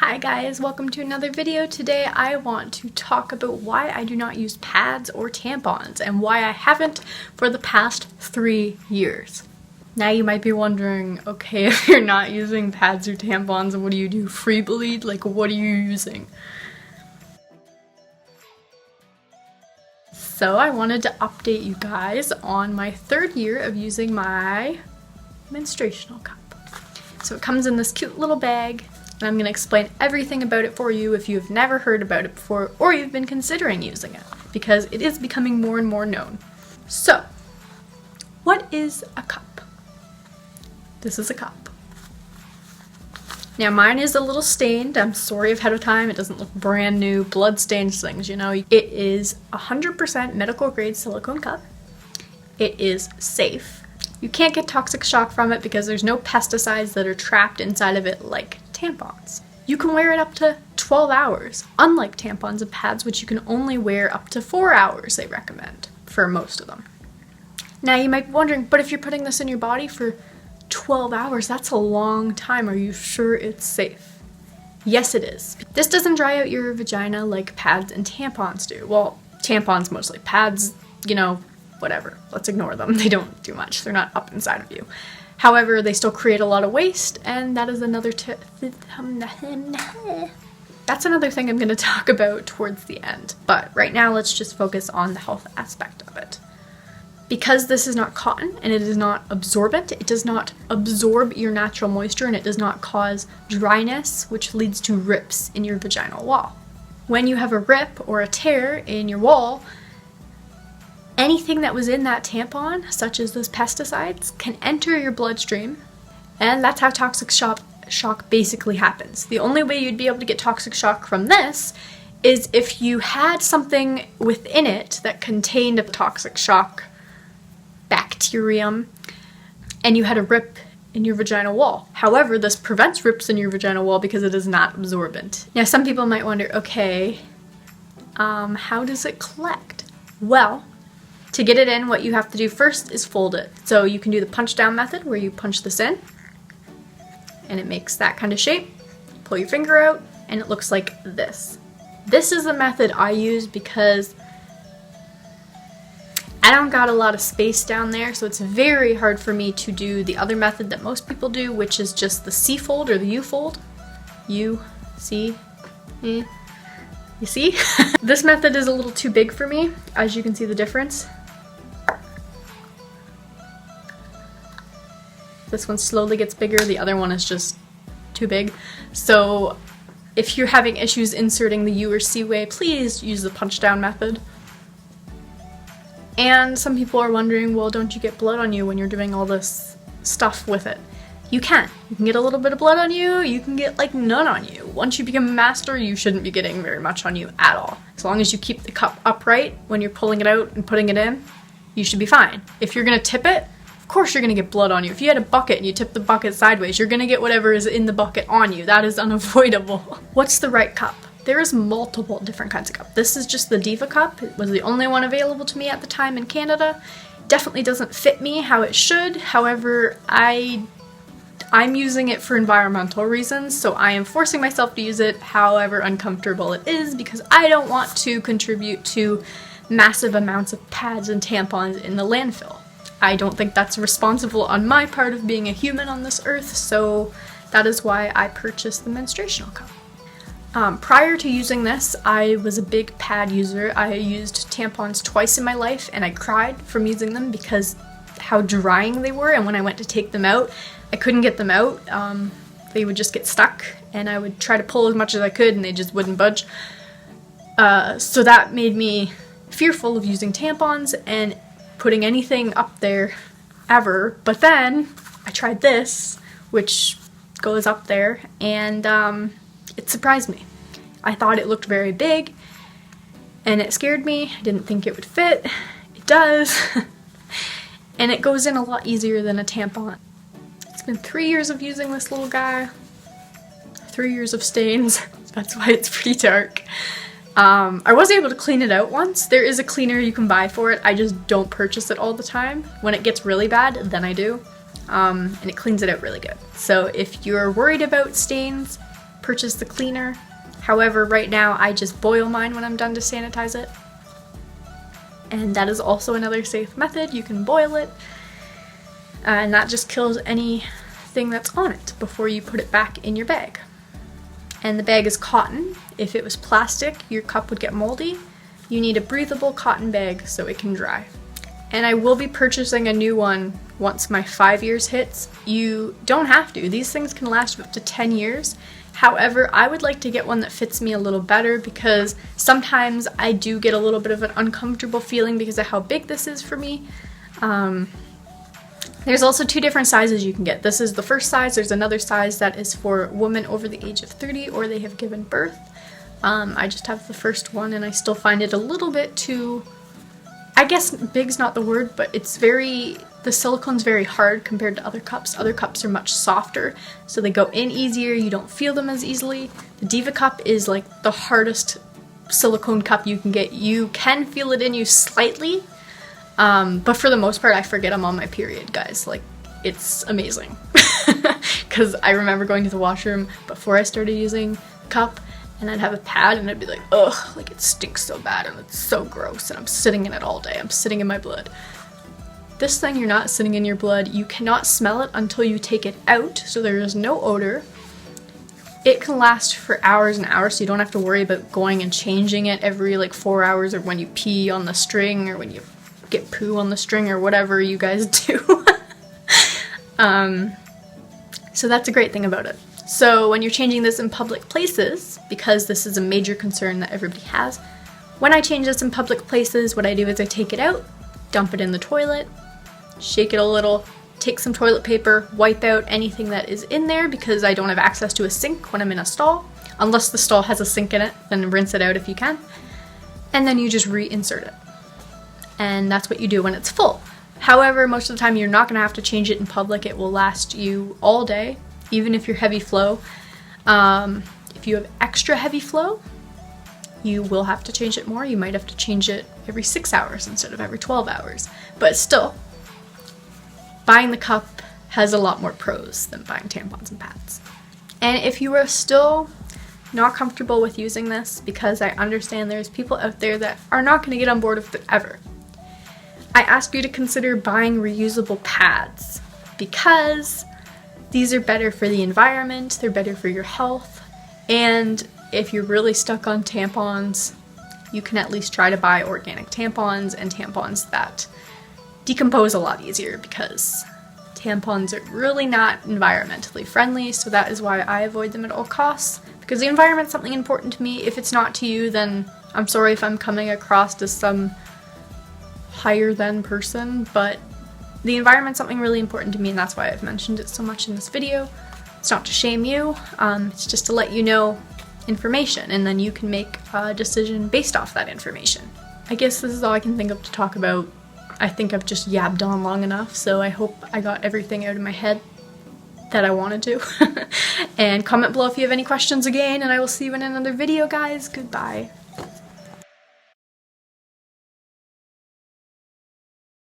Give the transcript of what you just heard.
Hi guys, welcome to another video. Today I want to talk about why I do not use pads or tampons and why I haven't for the past 3 years. Now you might be wondering, okay, if you're not using pads or tampons, what do you do? Free bleed? Like, what are you using? So I wanted to update you guys on my 3rd year of using my menstruational cup. So it comes in this cute little bag, and I'm going to explain everything about it for you if you've never heard about it before or you've been considering using it, because it is becoming more and more known. So, what is a cup? This is a cup. Now mine is a little stained. I'm sorry ahead of time. It doesn't look brand new. Blood stains things, you know. It is 100% medical grade silicone cup. It is safe. You can't get toxic shock from it because there's no pesticides that are trapped inside of it like tampons. You can wear it up to 12 hours, unlike tampons and pads, which you can only wear up to 4 hours, they recommend, for most of them. Now you might be wondering, but if you're putting this in your body for 12 hours, that's a long time. Are you sure it's safe? Yes, it is. This doesn't dry out your vagina like pads and tampons do. Well, tampons mostly. Pads, you know, whatever. Let's ignore them. They don't do much. They're not up inside of you. However, they still create a lot of waste, and that is another that's another thing I'm going to talk about towards the end. But right now, let's just focus on the health aspect of it. Because this is not cotton and it is not absorbent, it does not absorb your natural moisture and it does not cause dryness, which leads to rips in your vaginal wall. When you have a rip or a tear in your wall, anything that was in that tampon, such as those pesticides, can enter your bloodstream, and that's how toxic shock basically happens. The only way you'd be able to get toxic shock from this is if you had something within it that contained a toxic shock bacterium and you had a rip in your vaginal wall. However, this prevents rips in your vaginal wall because it is not absorbent. Now, some people might wonder, okay, how does it collect? Well, to get it in, what you have to do first is fold it. So you can do the punch down method where you punch this in and it makes that kind of shape. Pull your finger out and it looks like this. This is the method I use because I don't got a lot of space down there, so it's very hard for me to do the other method that most people do, which is just the C fold or the U fold. You see? You see? This method is a little too big for me, as you can see the difference. This one slowly gets bigger, the other one is just too big. So if you're having issues inserting the U or C way, please use the punch down method. And some people are wondering, well, don't you get blood on you when you're doing all this stuff with it? You can. You can get a little bit of blood on you, you can get like none on you. Once you become a master, you shouldn't be getting very much on you at all. As long as you keep the cup upright when you're pulling it out and putting it in, you should be fine. If you're gonna tip it, of course you're gonna get blood on you. If you had a bucket and you tip the bucket sideways, you're gonna get whatever is in the bucket on you. That is unavoidable. What's the right cup? There is multiple different kinds of cup. This is just the Diva cup. It was the only one available to me at the time in Canada. Definitely doesn't fit me how it should. However, I'm using it for environmental reasons, so I am forcing myself to use it however uncomfortable it is because I don't want to contribute to massive amounts of pads and tampons in the landfill. I don't think that's responsible on my part of being a human on this earth, so that is why I purchased the menstruational cup. Prior to using this, I was a big pad user. I used tampons twice in my life and I cried from using them because how drying they were, and when I went to take them out, I couldn't get them out. They would just get stuck and I would try to pull as much as I could and they just wouldn't budge. So that made me fearful of using tampons and putting anything up there ever. But then I tried this, which goes up there, and it surprised me. I thought it looked very big and it scared me. I didn't think it would fit. It does. And it goes in a lot easier than a tampon. It's been 3 years of using this little guy. 3 years of stains. That's why it's pretty dark. I was able to clean it out once. There is a cleaner you can buy for it. I just don't purchase it all the time. When it gets really bad, then I do. And it cleans it out really good. So if you're worried about stains, purchase the cleaner. However, right now I just boil mine when I'm done to sanitize it. And that is also another safe method. You can boil it, and that just kills anything that's on it before you put it back in your bag. And the bag is cotton. If it was plastic, your cup would get moldy. You need a breathable cotton bag so it can dry. And I will be purchasing a new one once my 5 years hits. You don't have to. These things can last up to 10 years. However, I would like to get one that fits me a little better because sometimes I do get a little bit of an uncomfortable feeling because of how big this is for me. There's also 2 different sizes you can get. This is the first size. There's another size that is for women over the age of 30 or they have given birth. I just have the first one and I still find it a little bit too, I guess big's not the word, but the silicone's very hard compared to other cups. Other cups are much softer, so they go in easier, you don't feel them as easily. The Diva cup is like the hardest silicone cup you can get. You can feel it in you slightly, but for the most part I forget I'm on my period, guys. Like, it's amazing. Because I remember going to the washroom before I started using cup, and I'd have a pad and I'd be like, ugh, like it stinks so bad and it's so gross and I'm sitting in it all day. I'm sitting in my blood. This thing, you're not sitting in your blood. You cannot smell it until you take it out, so there is no odor. It can last for hours and hours, so you don't have to worry about going and changing it every like 4 hours, or when you pee on the string, or when you get poo on the string, or whatever you guys do. So that's a great thing about it. So when you're changing this in public places, because this is a major concern that everybody has, when I change this in public places, what I do is I take it out, dump it in the toilet, shake it a little, take some toilet paper, wipe out anything that is in there because I don't have access to a sink when I'm in a stall. Unless the stall has a sink in it, then rinse it out if you can. And then you just reinsert it. And that's what you do when it's full. However, most of the time you're not going to have to change it in public. It will last you all day, even if you're heavy flow. If you have extra heavy flow, you will have to change it more. You might have to change it every 6 hours instead of every 12 hours. But still, buying the cup has a lot more pros than buying tampons and pads. And if you are still not comfortable with using this, because I understand there's people out there that are not going to get on board with it ever, I ask you to consider buying reusable pads, because these are better for the environment, they're better for your health, and if you're really stuck on tampons, you can at least try to buy organic tampons and tampons that decompose a lot easier, because tampons are really not environmentally friendly, so that is why I avoid them at all costs, because the environment's something important to me. If it's not to you, then I'm sorry if I'm coming across as some higher than person, but the environment's something really important to me, and that's why I've mentioned it so much in this video. It's not to shame you, it's just to let you know information, and then you can make a decision based off that information. I guess this is all I can think of to talk about. I think I've just yabbed on long enough, so I hope I got everything out of my head that I wanted to. And comment below if you have any questions again, and I will see you in another video, guys. Goodbye.